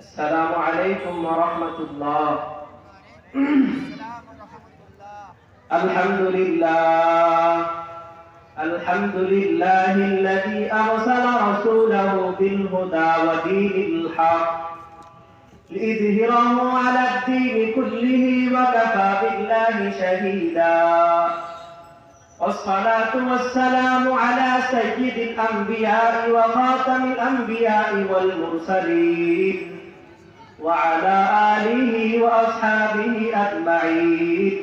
السلام عليكم ورحمة الله. الحمد لله الذي أرسل رسوله بالهدى ودين الحق ليظهره على الدين كله وكفى بالله شهيدا. والصلاة والسلام على سيد الأنبياء وخاتم الأنبياء والمرسلين وعلى آله وأصحابه أجمعين.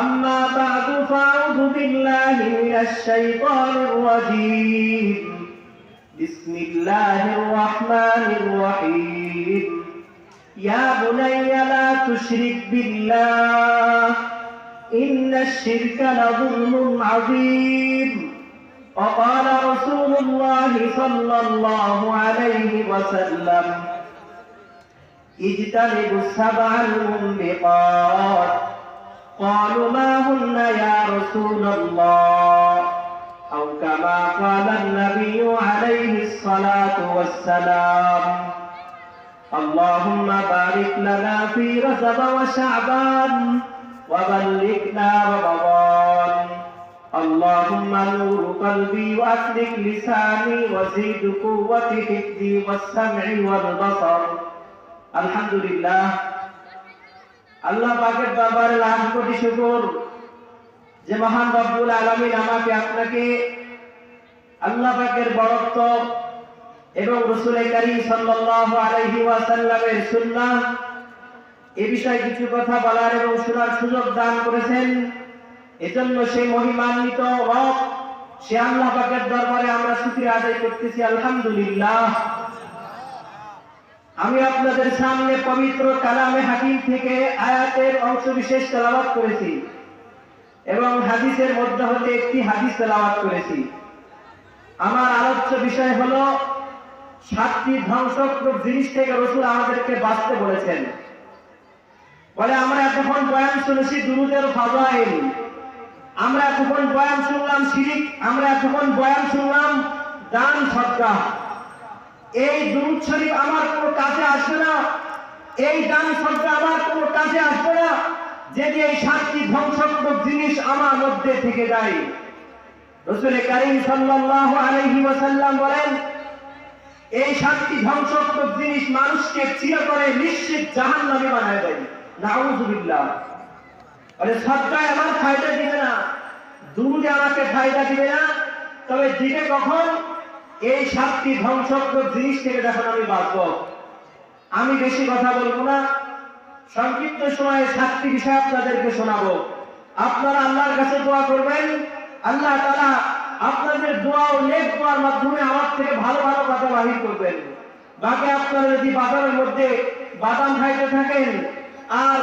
أما بعد فأعوذ بالله من الشيطان الرجيم. بسم الله الرحمن الرحيم. يا بني لا تشرك بالله إن الشرك لظلم عظيم. وقال رسول الله صلى الله عليه وسلم اجتنبوا السبع الموبقات. قالوا ما هن يا رسول الله؟ أو كما قال النبي عليه الصلاة والسلام اللهم بارك لنا في رجب وشعبان وبلغنا رمضان. اللهم نور قلبي وأسلك لساني وزيد قوة حفظي والسمع والبصر. আলহামদুলিল্লাহ, আল্লাহ পাকের দরবারে লাখ কোটি শুকর যে মহান রব্বুল আলামিন আমাকে আপনাকে আল্লাহ পাকের বরত্ব এবং রাসূল কারীম সাল্লাল্লাহু আলাইহি ওয়াসাল্লামের সুন্নাহ এই বিষয়ে কিছু কথা বলার এবং শোনার সুযোগ দান করেছেন। এজন্য সেই মহিমান্বিত রব সে আল্লাহ পাকের দরবারে আমরা শুকরিয়া আদায় করতেছি। আলহামদুলিল্লাহ, আমি আপনাদের সামনে পবিত্র কালামে হাকিম থেকে আয়াতের অংশ বিশেষ তেলাওয়াত করেছি এবং হাদিসের মধ্যে হতে একটি হাদিস তেলাওয়াত করেছি। আমার আলোচ্য বিষয় হলো 7টি ধ্বংসাত্মক জিনিস থেকে রাসূল আমাদেরকে বাঁচতে বলেছেন। বলে আমরা এতক্ষণ বয়ান শুনেছি দুরূদের ফাযাইল, আমরা এতক্ষণ বয়ান শুনলাম শিরক, আমরা এতক্ষণ বয়ান শুনলাম দান সদকা। এই দুরূদ শরীফ আমার কোনো কাজে আসবে না, এই দান সদকা আমার কোনো কাজে আসবে না যদি এই 7টি ধ্বংসাত্মক জিনিস আমার মধ্যে থেকে যায়। রাসূল কারীম সাল্লাল্লাহু আলাইহি ওয়াসাল্লাম বলেন এই 7টি ধ্বংসাত্মক জিনিস মানুষকে চিরতরে নিশ্চিত জাহান্নামে বানায় দেয়। নাউযুবিল্লাহ। আরে সদকায় আমার ফায়দা দিবে না, দুরূদে আমাকে ফায়দা দিবে না, তবে দিবে কখন? এই 7টি ধ্বংসাত্মক জিনিস থেকে যখন আমি বাঁচব। আমি বেশি কথা বলবো না, সংক্ষিপ্ত সময়ে 7টি বিষয় আপনাদেরকে শোনাবো। আপনারা আল্লাহর কাছে দোয়া করবেন, আল্লাহ তাআলা আপনাদের দোয়া ও নেক দোয়ার মাধ্যমে আমার থেকে ভালো ভালো কথা বাহির করবেন। বাকি আপনারা যদি বাজারের মধ্যে বাদাম খাইতে থাকেন আর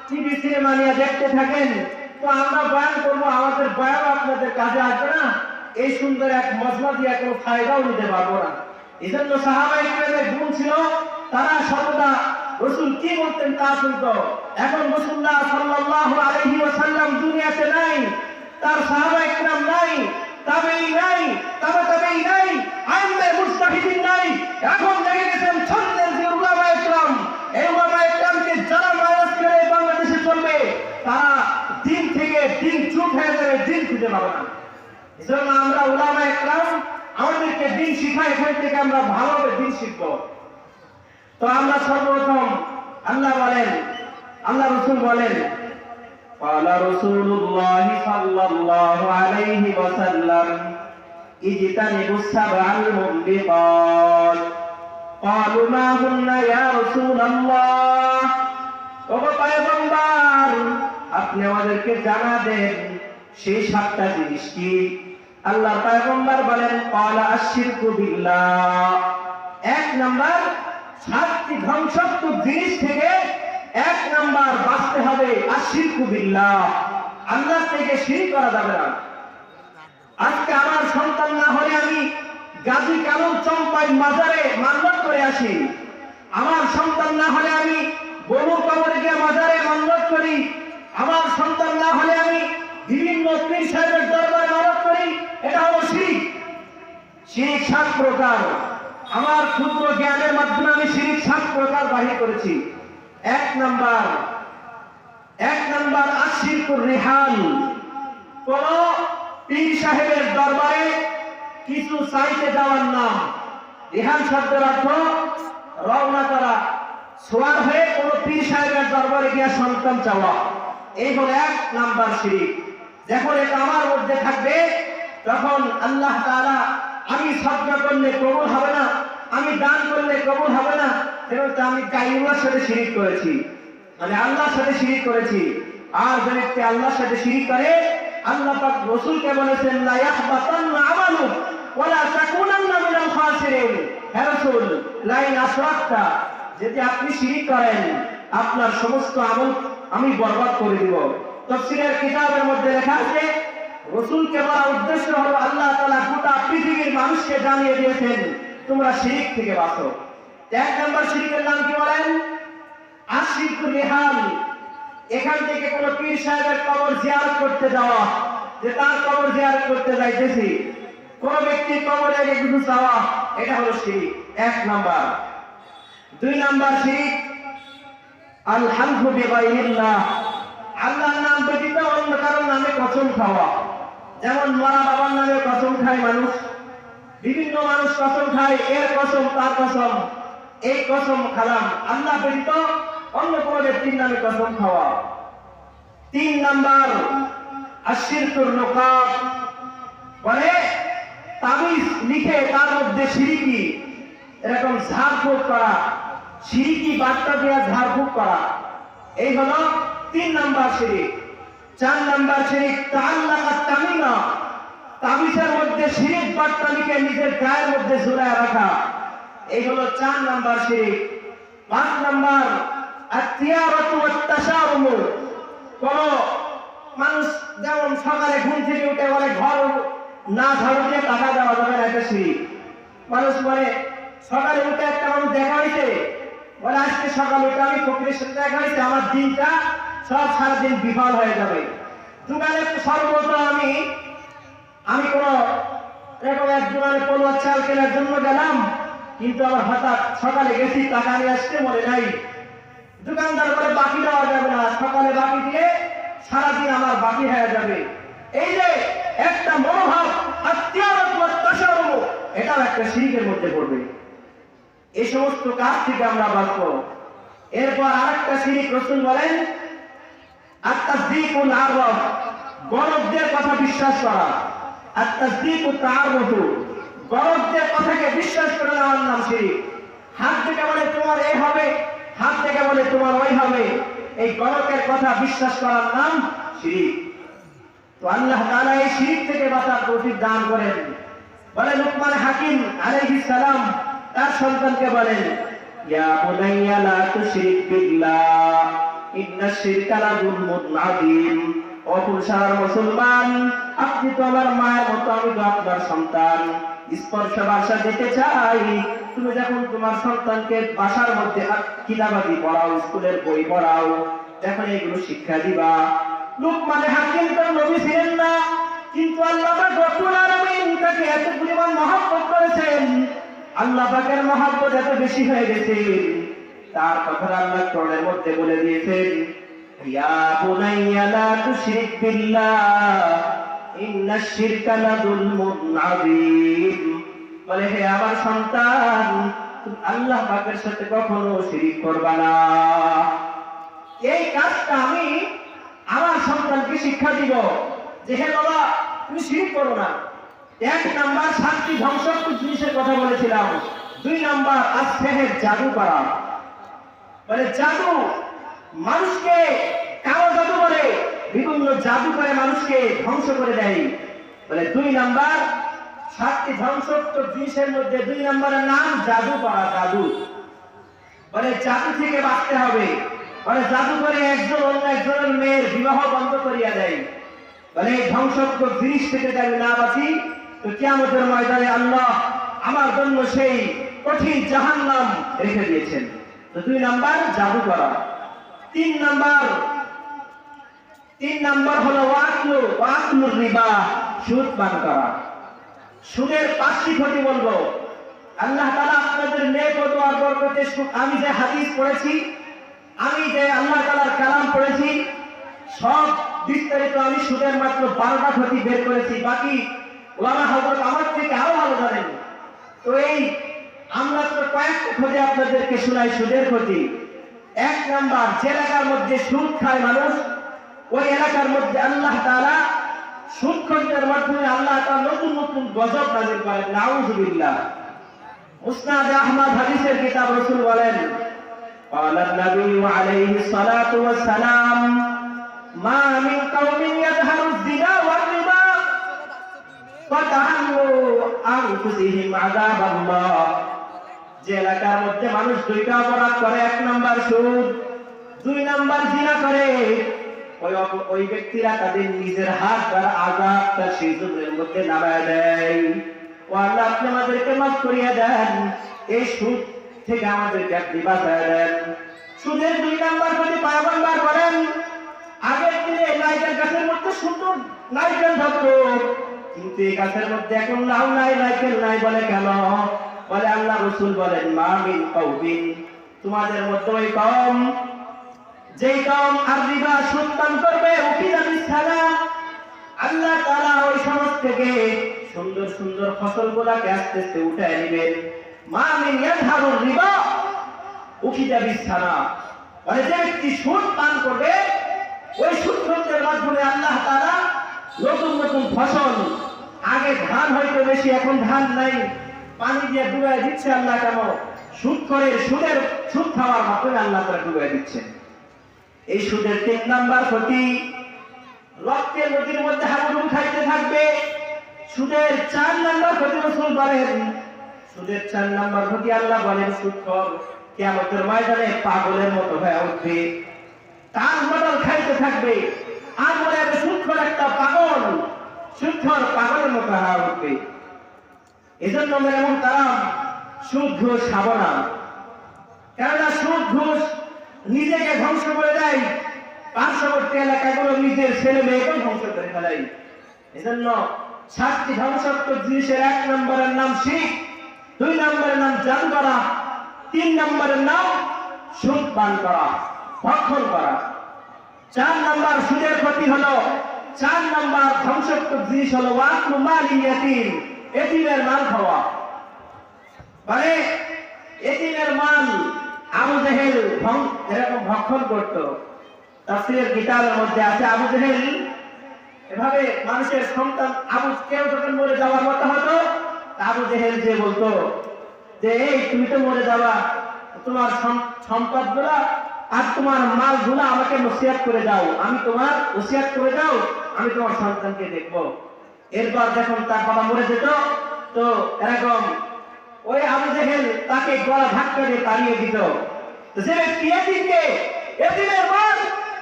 টিভি সিনেমা নিয়ে দেখতে থাকেন তো আমরা বয়ান করবো, আমাদের বয়ান আপনাদের কাজে আসবে না, এই সুন্দর এক মজমা দিয়ে কোনো ফায়দাও নিতে পারবো না। এই জন্য সাহাবায়ে কেরামের গুণ ছিল তারা সর্বদা রাসূল কি বলতেন তা শুনতো। এখন রাসূলুল্লাহ সাল্লাল্লাহু আলাইহি ওয়াসাল্লাম দুনিয়াতে নাই, তার সাহাবায়ে কেরাম নাই, তাবেঈ নাই, তাবেঈ নাই, আইম্মে মুজতাহিদিন নাই। এখন দেখে গেছেন ছন্দের যে উলামায়ে কেরাম, এই উলামায়ে কেরামকে যারা মাইনাস করে বাংলাদেশে চলবে তারা দিন থেকে দিন চুপ হয়ে যাবে, দিন খুঁজে পাবে না। এজন্য আমরা উলামায়ে কেরাম আমাদেরকে দিন শিখায়, এখান থেকে আমরা ভালোভাবে দিন শিখবো। তো আমরা সর্বপ্রথম আল্লাহ বলেন, আল্লাহ রাসূল বলেন قال رسول الله صلى الله عليه وسلم اجتنبوا السبع الموبقات. قالوا ما هن يا رسول الله? ও পয়গম্বর, আপনি আমাদেরকে জানা দেন সেই 7টা জিনিস কি? আল্লাহ পয়গম্বর বলেন ক্বালা আশরিকু বিল্লাহ। 1 নাম্বার 7টি ধ্বংসাত্মক জিনিস থেকে 1 নাম্বার বাঁচতে হবে আশরিকু বিল্লাহ, আল্লাহ থেকে শিরক করা যাবে না। আজকে আমার সন্তান না হলে আমি গাজী কালুর চম্পাই মাজারে মান্নত করে আসি, আমার সন্তান না হলে আমি গরুর কবরে গিয়ে মাজারে মান্নত করি, আমার সন্তান না হলে আমি বিভিন্ন পীর সাহেবের দরবারে মানত করি, এটা হলো শিরক। শিরক 7 প্রকার। আমার ক্ষুদ্র জ্ঞানের মাধ্যমে আমি শিরিক 7 প্রকার বাহির করেছি। এক নাম্বার আশিরকুর রিহান, কোন পীর সাহেবের দরবারে কিছু চাইতে যাওয়ার নাম। রিহান শব্দের অর্থ রওনা করা, সোয়ার হয়ে কোন পীর সাহেবের দরবারে গিয়া সন্তান চাওয়া। এই হলো 1 নাম্বার শিরিক। যখন এটা আমার মধ্যে থাকবে তখন আল্লাহ তাআলা, আমি সাদকা করলে কবুল হবে না, আমি দান করলে কবুল হবে না, এবং আমি কাইয়ুমের সাথে শিরিক করেছি, মানে আল্লাহর সাথে শিরিক করেছি। আর যে ব্যক্তি আল্লাহর সাথে শিরিক করে, আল্লাহ পাক রাসূলকে বলেছেন লা ইয়াহবাতান্না আমালু ওয়া লা তাকুনান্না মিনাল খাসিরিন। হে রাসূল, লা ইন আশরাকতা, যদি আপনি শিরিক করেন আপনার সমস্ত আমল আমি বরবাদ করে দিব। তাফসীরের কিতাবের মধ্যে লেখা আছে রাসূলকে বলার উদ্দেশ্য হলো আল্লাহ তাআলা গোটা পৃথিবীর মানুষকে জানিয়ে দিয়েছেন তোমরা শিরিক থেকে বাঁচো। 1 নাম্বার শিরিকের নাম কি বলেন? আশিরকুর রিহান। এখান থেকে কোন পীর সাহেবের কবর জিয়ারত করতে যাওয়া, যে তার কবর জিয়ারত করতে যাইতেছি, কোন ব্যক্তির কবরে গিয়ে কিছু চাওয়া, এটা হলো শিরিক 1 নাম্বার। 2 নাম্বার শিরিক আল হালফু বিগাইরিল্লাহ, আল্লাহর নাম ব্যতীত অন্য কারো নামে কসম খাওয়া। যেমন মরা বাবার নামে কসম খায় মানুষ, বিভিন্ন মানুষ কসম খায়, এর কসম তার কসম, এই কসম খালাম। আল্লাহ ব্যতীত অন্য কোন ব্যক্তির নামে কসম খাওয়া। 3 নাম্বার আশিরকুর রুকাব, বলে তাবিজ লিখে তার মধ্যে শিরকি এরকম ঝাড়ফুঁক করা, শিরকি বার্তা দেওয়া ঝাড়ফুঁক করা, এই হলো 3 নাম্বার শিরিক। 4 নাম্বার শিরিক তাআল্লাকাত তামিমা, তাবিজের মধ্যে শিরিক বার্তা লিখে নিজের গায়ের মধ্যে ঝুলায় রাখা, এই হলো 4 নাম্বার শিরিক। 5 নাম্বার আত-তিয়ারাতু ওয়াত-তাশাউম, কোন মানুষ যেমন সকালে ঘুম থেকে উঠে বলে ঘর না ঝাড়ু দিয়ে টাকা দেওয়া যাবে না, এটা শিরিক। মানুষ বলে সকালে উঠে একটা মানুষ দেখা হয়েছে, বলে আজকে সকালে উঠে আমি ফকিরের সাথে দেখা হয়েছে, আমার দিনটা সব সারাদিন বিফল হয়ে যাবে। দোকানে সর্বপ্রথম আমি কোন এরকম এক দোকানে পলোয়ার চাল কেনার জন্য গেলাম, কিন্তু আমার হঠাৎ সকালে গেছি টাকা নিয়ে আসতে মনে নাই, দোকানদার বলে বাকি দেওয়া যাবে না, সকালে বাকি দিয়ে সারাদিন আমার বাকি হয়ে যাবে। এই যে একটা মনোভাব, আত্মীয়তা, এটাও একটা শিরকের মধ্যে পড়বে। এই সমস্ত কাজ থেকে আমরা বাঁচবো। এরপর আরেকটা শিরক রাসূল বলেন আত-তাসদীকুল আরওয়াহ, গরবদের কথা বিশ্বাস করা। আত-তাসদীকুত তাআররুফ, গরবদের কথাকে বিশ্বাস করে নেওয়ার নাম শিরক। হাত থেকে বলে তোমার এই হবে, হাত থেকে বলে তোমার ওই হবে, এই গরবের কথা বিশ্বাস করার নাম শিরক। তো আল্লাহ তাআলা এই শিরক থেকে বাঁচার তৌফিক দান করেন। বলে লুকমান হাকিম আলাইহিস সালাম তার সন্তানকে বলেন ইয়া বুনাইয়া লা তুশরিক বিল্লাহ ইন্নাশ শিরকা লাযুলমুন আযীম। ও পুরুষার মুসলমান, আপনি তো আমার মায়ের মতো, আমি তো আপনার সন্তান, স্পর্শ ভাষা দিতে চাই। তুমি যখন তোমার সন্তানকে বাসার মধ্যে কিতাবাদি পড়াও, স্কুলের বই পড়াও, যখন এগুলো শিক্ষা দিবা। লুকমান হাকিম তো নবী ছিলেন না, কিন্তু আল্লাহ পাক রব্বুল আলামিন তাকে এত পরিমাণ মহব্বত করেছেন, আল্লাহ পাকের মহব্বত এত বেশি হয়ে গেছে, তার কথা আল্লাহ কোরআনের মধ্যে বলে দিয়েছেন ইয়া বুনাইয়া লা তুশরিক বিল্লাহ ইন্নাশ শিরকা লাযুলমুন আযীম। বলে হে আমার সন্তান, তুমি আল্লাহ পাকের সাথে কখনো শিরক করবা না। এই কাজটা আমি আমার সন্তানকে শিক্ষা দিব যে হে বাবা তুমি শিরক করো না। 1 নাম্বার 7টি ধ্বংসাত্মক জিনিসের কথা বলেছিলাম। 2 নাম্বার আসফেহের জাদু করা, বলে জাদু মানুষকে, কালো জাদু বলে, বিভিন্ন জাদু করে মানুষকে ধ্বংস করে দেয়। বলে 2 নাম্বার 7টি ধ্বংসাত্মক জিনিসের মধ্যে 2 নাম্বারের নাম জাদু করা। জাদু বলে জাদু থেকে বাঁচতে হবে। বলে জাদু করে একজন অন্য একজনের মেয়ের বিবাহ বন্ধ করিয়া দেয়। বলে এই ধ্বংসাত্মক জিনিস থেকে যদি না বাঁচি তো কিয়ামতের ময়দানে আল্লাহ আমার জন্য সেই কঠিন জাহান্নাম রেখে দিয়েছেন। তো 2 নাম্বার জাদু করা। 3 নাম্বার হলো ওয়াকলুর রিবা, সুদ পান করা। সুদের 5টি ক্ষতি বলবো। আল্লাহ তাআলা আপনাদের নেক ও দোয়ার বরকতে আমি যে হাদিস পড়েছি, আমি যে আল্লাহ তাআলার কালাম পড়েছি, সব বিস্তারিত আমি সুদের মাত্র 12টা ক্ষতি বের করেছি। বাকি ওলামা হযরত আমার থেকে আরো ভালো জানেন। তো এই আমরা তো কয়েকটা ক্ষতি আপনাদেরকে শোনাই সুদের ক্ষতি। 1 নাম্বার, যে এলাকার মধ্যে সুদ খায় মানুষ, ওই এলাকার মধ্যে আল্লাহ তাআলা সুদখোরদের মাধ্যমে আল্লাহ তাআলা নতুন নতুন গজব নাযিল করেন। নাউযুবিল্লাহ। মুসনাদ আহমদ হাদিসের কিতাব রাসূল বলেন, قال النبي عليه الصلاة والسلام ما من قوم يظهر الزنا والربا فتحملوا أنفسهم عذاب الله। যে এলাকার মধ্যে মানুষ দুইটা অপরাধ করে, 1 নাম্বার সুদ, 2 নাম্বার জিনা করে, ওই ব্যক্তিরা তাদের নিজের হাত দ্বারা আযাবটা সেই সুদের মধ্যে নামায় দেয়। ও আল্লাহ, আপনি আমাদেরকে মাফ করিয়ে দেন, এই সুদ থেকে আমাদেরকে আপনি বাঁচায় দেন। সুদের 2 নাম্বার যদি পয়গম্বর বলেন, আগের দিনে নারকেল গাছের মধ্যে সুন্দর নারকেল ধরতো, কিন্তু এই গাছের মধ্যে এখন লাউ নাই, নারকেল নাই। বলে কেন? বলে আল্লাহ রাসূল বলেন, মা মিন কওমিন, তোমাদের মধ্যে ওই কওম, যেই কওম আর রিবা সুদ পান করবে, উকিলা বিসালাম, আল্লাহ তাআলা ওই সমাজ থেকে সুন্দর সুন্দর ফসলগুলোকে আস্তে আস্তে উঠায় নেবেন। মা মিন ইয়াযহারু রিবা উকিলা বিসালাম, মানে যে ব্যক্তি সুদ পান করবে, ওই সুদখোরদের মাধ্যমে আল্লাহ তাআলা নতুন নতুন ফসল, আগে ধান হয়তো বেশি, এখন ধান নাই, পানি দিয়ে ডুবাই দিচ্ছে আল্লাহ। কেন? সুদখোরের সুদ খাওয়ার মাধ্যমে আল্লাহ তাআলা ডুবাই দিচ্ছেন। এই সুদের 3 নাম্বার ক্ষতি, রক্তের নদীর মধ্যে হাবুডুবু খাইতে থাকবে। সুদের 4 নাম্বার ক্ষতি রাসূল বলেন, সুদের 4 নাম্বার ক্ষতি আল্লাহ বলেন, সুদখোর কিয়ামতের ময়দানে পাগলের মতো হয়ে উঠবে, তার বদল খাইতে থাকবে, আর বলে সুদখোর একটা পাগল, সুদখোর পাগলের মতো হয়ে উঠবে। এজন্য মেরে মুহতারাম, সুদ ঘুষ খাবো না, কেননা সুদ ঘুষ নিজেকে ধ্বংস করে দেয়, পার্শ্ববর্তী এলাকাগুলো নিজের ছেলে মেয়েকেও ধ্বংস করে ফেলাই। এজন্য 7টি ধ্বংসাত্মক জিনিসের 1 নম্বরের নাম শিরক, 2 নম্বরের নাম জাদু করা, 3 নম্বরের নাম সুদ পান করা, ভক্ষণ করা। 4 নম্বর সুদের ক্ষতি হলো, 4 নম্বর ধ্বংসাত্মক জিনিস হলো ওয়াকলু মালিল ইয়াতীম, এতিমের মাল খাওয়া। মানে এতিমের মাল আবু জেহেল এরকম ভক্ষণ করত। তাফসীরের কিতাবের মধ্যে আছে, আবু জেহেল এভাবে মানুষের সন্তান, কেউ যখন মরে যাওয়ার মতো হতো, আবু জেহেল যে বলতো যে এই তুমি তো মরে যাবা, তোমার সম্পদগুলা আর তোমার মালগুলা আমাকে নসিহত করে দাও, আমি তোমার ওসিয়ত করে দাও, আমি তোমার সন্তানকে দেখবো। এরপর যখন তার বাবা মরে যেত, তো এরকম ওই আবু জেহেল তাকে গলা ধাক্কা দিয়ে তাড়িয়ে দিত। তো যে ব্যক্তি এতিমের মাল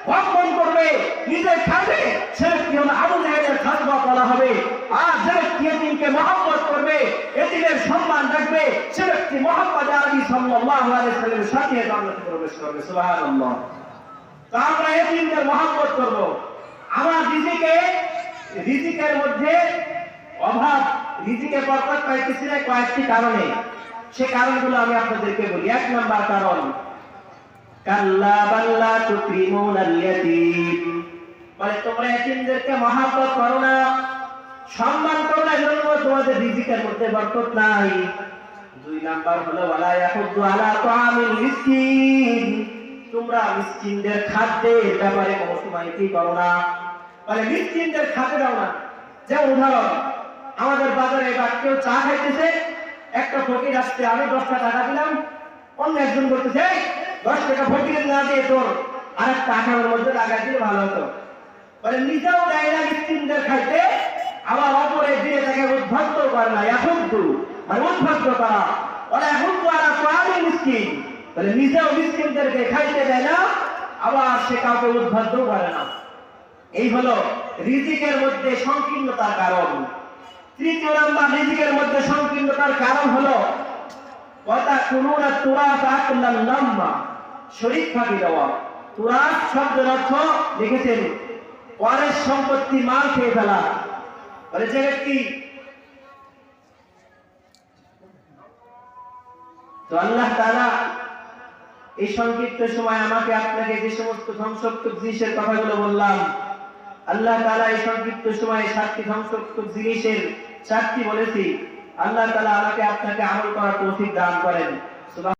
ভক্ষণ করবে, নিজে খাবে, সে ব্যক্তি হলো আবু জেহেলের খাসবা বলা হবে। আর যে ব্যক্তি এতিমকে মহব্বত করবে, এতিমের সম্মান রাখবে, সে ব্যক্তি মুহাম্মদ আরবি সাল্লাল্লাহু আলাইহি ওয়াসাল্লামের সাথে জান্নাতে প্রবেশ করবে। সুবহানাল্লাহ। তো আমরা এতিমদের মহব্বত করব। আমার রিজিকের মধ্যে অভাব, রিজিকে বরকত পাইতেছি না কয়েকটি কারণে। সে কারণগুলো আমি আপনাদেরকে বলি। 1 নাম্বার কারণ, কাল্লা বাল্লা তুকরিমুনাল ইয়াতীম, মানে তোমরা এতিমদেরকে মহব্বত করো না, সম্মান করো না, এজন্য তোমাদের রিজিকের মধ্যে বরকত নাই। 2 নাম্বার হলো ওয়ালা ইয়াহুদ্দু আলা তাআমিল মিসকিন, তোমরা মিসকিনদের খাদ্যের ব্যাপারে কোনো সময় কি করো না, মানে মিসকিনদের খাদ্য দাও না। যেমন উদাহরণ, আমাদের বাজারে বা কেউ চা খাইতেছে, একটা ফকির আসছে, আমি 10টা টাকা দিলাম, অন্য একজন বলতেছে 10 টাকা ফকির না দিয়ে তোর আরেকটা আঠারোর মধ্যে লাগাই দিলে ভালো হতো। মানে নিজেও দেয় না মিসকিনদের খাইতে, আবার অপরে দিয়ে তাকে উদ্বুদ্ধ করে না। ইয়াহুদ্দু মানে উদ্বুদ্ধ করা, ওরা ইয়াহুদ্দু আলা তাআমিল মিসকিন, মানে নিজেও মিসকিনদেরকে খাইতে দেয় না, আবার সে কাউকে উদ্বুদ্ধ করে না। এই হলো রিজিকের মধ্যে সংকীর্ণতার কারণ। 3 নাম্বার রিজিকের মধ্যে সংকীর্ণতার কারণ হলো কথা কুনুনা তুরাস আকলান লাম্মা, শরীক ফাঁকি দেওয়া। তুরাস শব্দের অর্থ লিখেছেন ওয়ারিস সম্পত্তি মাল খেয়ে ফেলা। মানে যে ব্যক্তি তো আল্লাহ তাআলা এই সংক্ষিপ্ত সময় আমাকে আপনাকে যে সমস্ত ধ্বংসাত্মক জিনিসের কথাগুলো বললাম, আল্লাহ তাআলা এই সংক্ষিপ্ত সময়ে 7টি ধ্বংসাত্মক জিনিসের 4টি বলেছি। আল্লাহ তাআলা আমাকে আপনাকে আমল করার তৌফিক দান করেন।